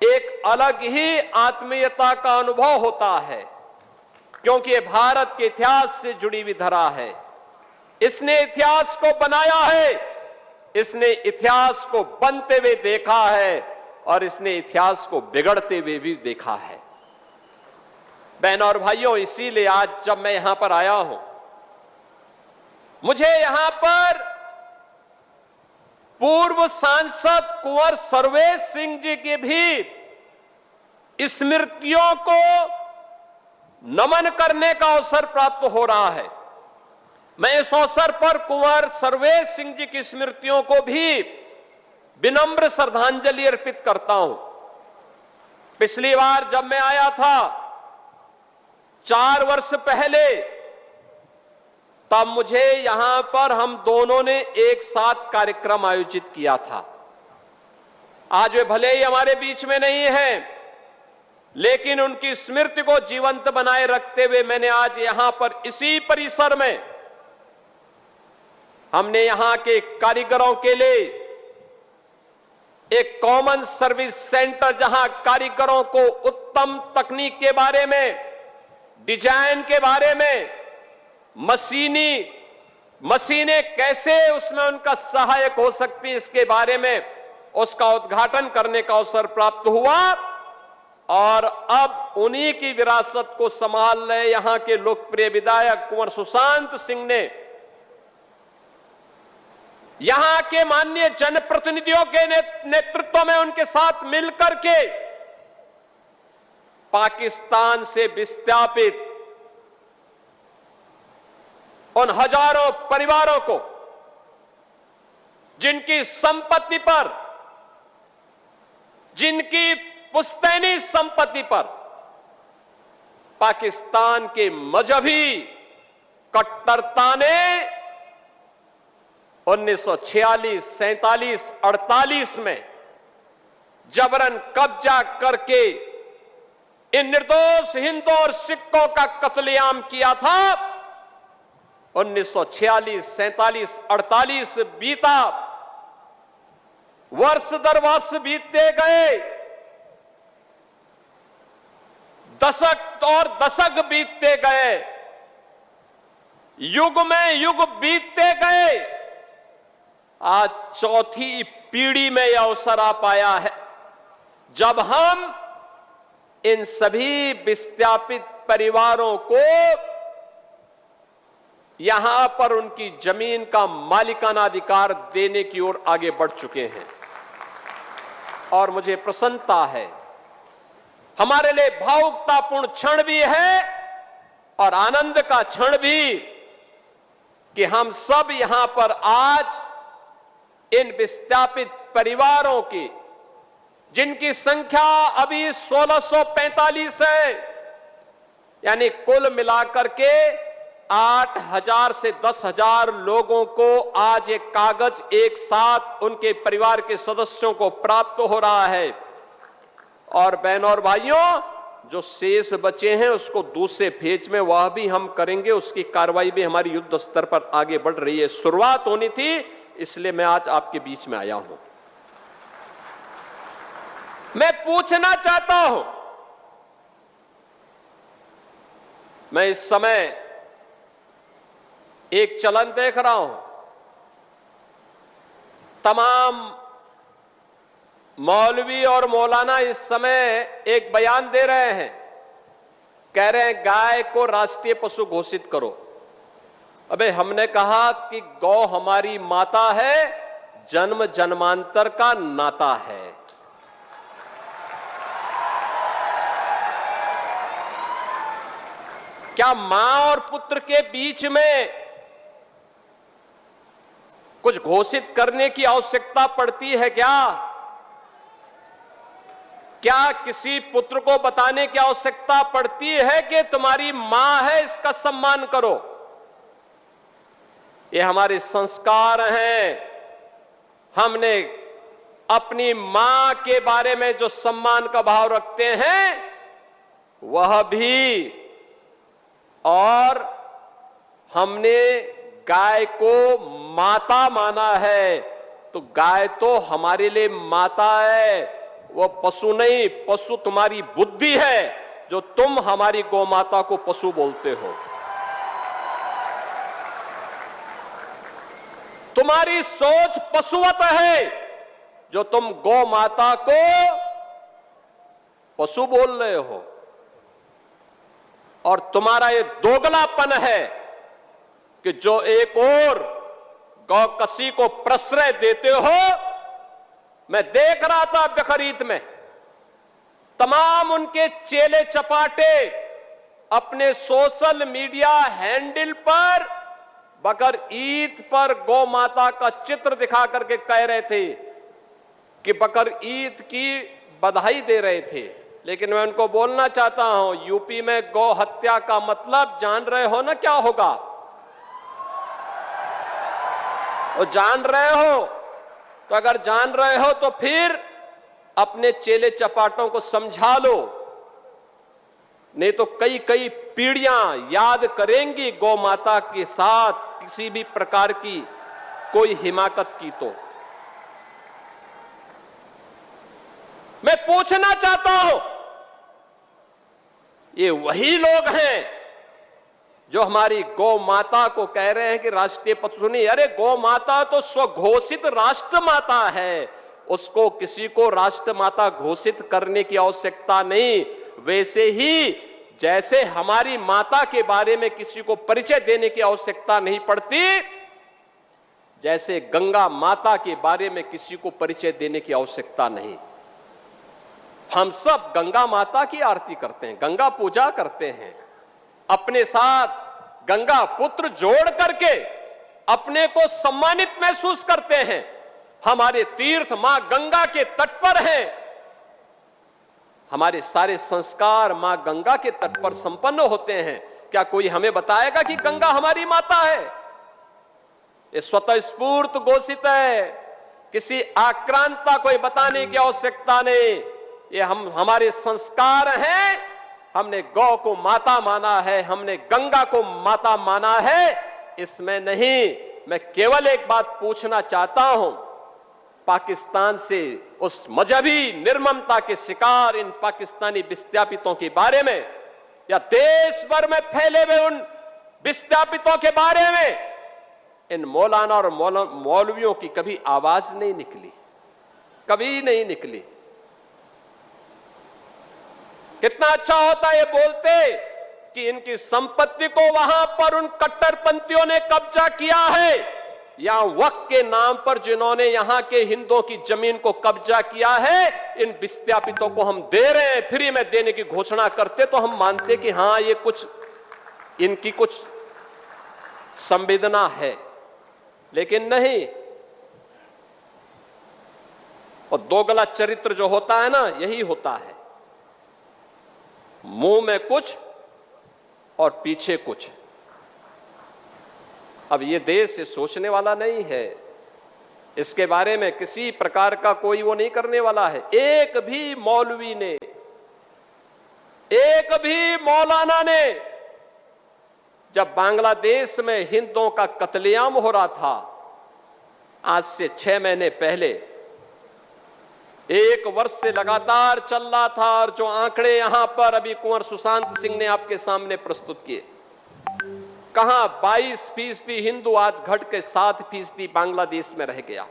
एक अलग ही आत्मीयता का अनुभव होता है, क्योंकि ये भारत के इतिहास से जुड़ी हुई धरा है। इसने इतिहास को बनाया है, इसने इतिहास को बनते हुए देखा है और इसने इतिहास को बिगड़ते हुए भी देखा है। बहनों और भाइयों, इसीलिए आज जब मैं यहां पर आया हूं, मुझे यहां पर पूर्व सांसद कुंवर सर्वेश सिंह जी की भी स्मृतियों को नमन करने का अवसर प्राप्त हो रहा है। मैं इस अवसर पर कुंवर सर्वेश सिंह जी की स्मृतियों को भी विनम्र श्रद्धांजलि अर्पित करता हूं। पिछली बार जब मैं आया था 4 वर्ष पहले, तब मुझे यहां पर हम दोनों ने एक साथ कार्यक्रम आयोजित किया था। आज वे भले ही हमारे बीच में नहीं हैं, लेकिन उनकी स्मृति को जीवंत बनाए रखते हुए मैंने आज यहां पर इसी परिसर में हमने यहां के कारीगरों के लिए एक कॉमन सर्विस सेंटर, जहां कारीगरों को उत्तम तकनीक के बारे में, डिजाइन के बारे में, मशीनें कैसे उसमें उनका सहायक हो सकती है, इसके बारे में उसका उद्घाटन करने का अवसर प्राप्त हुआ। और अब उन्हीं की विरासत को संभाल रहे यहां के लोकप्रिय विधायक कुंवर सुशांत सिंह ने यहां के माननीय जनप्रतिनिधियों के नेतृत्व में उनके साथ मिलकर के पाकिस्तान से विस्थापित उन हजारों परिवारों को, जिनकी संपत्ति पर, जिनकी पुश्तैनी संपत्ति पर पाकिस्तान के मजहबी कट्टरता ने 1946, 47, 48 में जबरन कब्जा करके इन निर्दोष हिंदुओं और सिखों का कत्लेआम किया था। 1946, 47, 48 बीता, वर्ष दर वर्ष बीतते गए, दशक और दशक बीतते गए, युग में युग बीतते गए। आज चौथी पीढ़ी में यह अवसर आ पाया है जब हम इन सभी विस्थापित परिवारों को यहां पर उनकी जमीन का मालिकाना अधिकार देने की ओर आगे बढ़ चुके हैं। और मुझे प्रसन्नता है, हमारे लिए भावुकतापूर्ण क्षण भी है और आनंद का क्षण भी, कि हम सब यहां पर आज इन विस्थापित परिवारों की, जिनकी संख्या अभी 1645 है, यानी कुल मिलाकर के 8,000 से 10,000 लोगों को आज एक कागज एक साथ उनके परिवार के सदस्यों को प्राप्त हो रहा है। और बहनों और भाइयों, जो शेष बचे हैं उसको दूसरे फेज में वह भी हम करेंगे, उसकी कार्रवाई भी हमारी युद्ध स्तर पर आगे बढ़ रही है। शुरुआत होनी थी, इसलिए मैं आज आपके बीच में आया हूं। मैं पूछना चाहता हूं, मैं इस समय एक चलन देख रहा हूं, तमाम मौलवी और मौलाना इस समय एक बयान दे रहे हैं, कह रहे हैं गाय को राष्ट्रीय पशु घोषित करो। अबे हमने कहा कि गौ हमारी माता है, जन्म जन्मांतर का नाता है। क्या मां और पुत्र के बीच में कुछ घोषित करने की आवश्यकता पड़ती है क्या? क्या किसी पुत्र को बताने की आवश्यकता पड़ती है कि तुम्हारी मां है, इसका सम्मान करो? ये हमारे संस्कार हैं। हमने अपनी मां के बारे में जो सम्मान का भाव रखते हैं वह भी, और हमने गाय को माता माना है, तो गाय तो हमारे लिए माता है, वो पशु नहीं, पशु तुम्हारी बुद्धि है जो तुम हमारी गौ माता को पशु बोलते हो। तुम्हारी सोच पशुवत है जो तुम गौ माता को पशु बोल रहे हो। और तुम्हारा ये दोगलापन है कि जो एक और गौकसी को प्रश्रय देते हो। मैं देख रहा था बकरीद में तमाम उनके चेले चपाटे अपने सोशल मीडिया हैंडल पर बकर ईद पर गौ माता का चित्र दिखा करके कह रहे थे कि बकर ईद की बधाई दे रहे थे। लेकिन मैं उनको बोलना चाहता हूं, यूपी में गौ हत्या का मतलब जान रहे हो ना क्या होगा? वो जान रहे हो? तो अगर जान रहे हो तो फिर अपने चेले चपाटों को समझा लो, नहीं तो कई कई पीढ़ियां याद करेंगी गौ माता के साथ किसी भी प्रकार की कोई हिमाकत की। तो मैं पूछना चाहता हूं, ये वही लोग हैं जो हमारी गौ माता को कह रहे हैं कि राष्ट्रीय पशु नहीं। अरे गौ माता तो स्वघोषित राष्ट्र माता है, उसको किसी को राष्ट्र माता घोषित करने की आवश्यकता नहीं। वैसे ही जैसे हमारी माता के बारे में किसी को परिचय देने की आवश्यकता नहीं पड़ती, जैसे गंगा माता के बारे में किसी को परिचय देने की आवश्यकता नहीं। हम सब गंगा माता की आरती करते हैं, गंगा पूजा करते हैं, अपने साथ गंगा पुत्र जोड़ करके अपने को सम्मानित महसूस करते हैं। हमारे तीर्थ मां गंगा के तट पर हैं, हमारे सारे संस्कार मां गंगा के तट पर संपन्न होते हैं। क्या कोई हमें बताएगा कि गंगा हमारी माता है? ये स्वतः स्फूर्त घोषित है, किसी आक्रांता कोई बताने की आवश्यकता नहीं। ये हमारे संस्कार हैं। हमने गौ को माता माना है, हमने गंगा को माता माना है, इसमें नहीं। मैं केवल एक बात पूछना चाहता हूं, पाकिस्तान से उस मजहबी निर्ममता के शिकार इन पाकिस्तानी विस्थापितों के बारे में या देश भर में फैले हुए उन विस्थापितों के बारे में इन मौलाना और मौलवियों की कभी आवाज नहीं निकली, कभी नहीं निकली। कितना अच्छा होता ये बोलते कि इनकी संपत्ति को वहां पर उन कट्टरपंथियों ने कब्जा किया है, या वक्फ के नाम पर जिन्होंने यहां के हिंदुओं की जमीन को कब्जा किया है, इन विस्थापितों को हम दे रहे हैं, फ्री में देने की घोषणा करते तो हम मानते कि हां ये कुछ इनकी कुछ संवेदना है। लेकिन नहीं। और दोगला चरित्र जो होता है ना, यही होता है, मुंह में कुछ और पीछे कुछ। अब ये देश ये सोचने वाला नहीं है, इसके बारे में किसी प्रकार का कोई वो नहीं करने वाला है। एक भी मौलवी ने, एक भी मौलाना ने, जब बांग्लादेश में हिंदुओं का कत्लेआम हो रहा था आज से 6 महीने पहले, 1 वर्ष से लगातार चल रहा था, और जो आंकड़े यहां पर अभी कुंवर सुशांत सिंह ने आपके सामने प्रस्तुत किए, कहां 22% हिंदू आज घट के 7% बांग्लादेश में रह गया।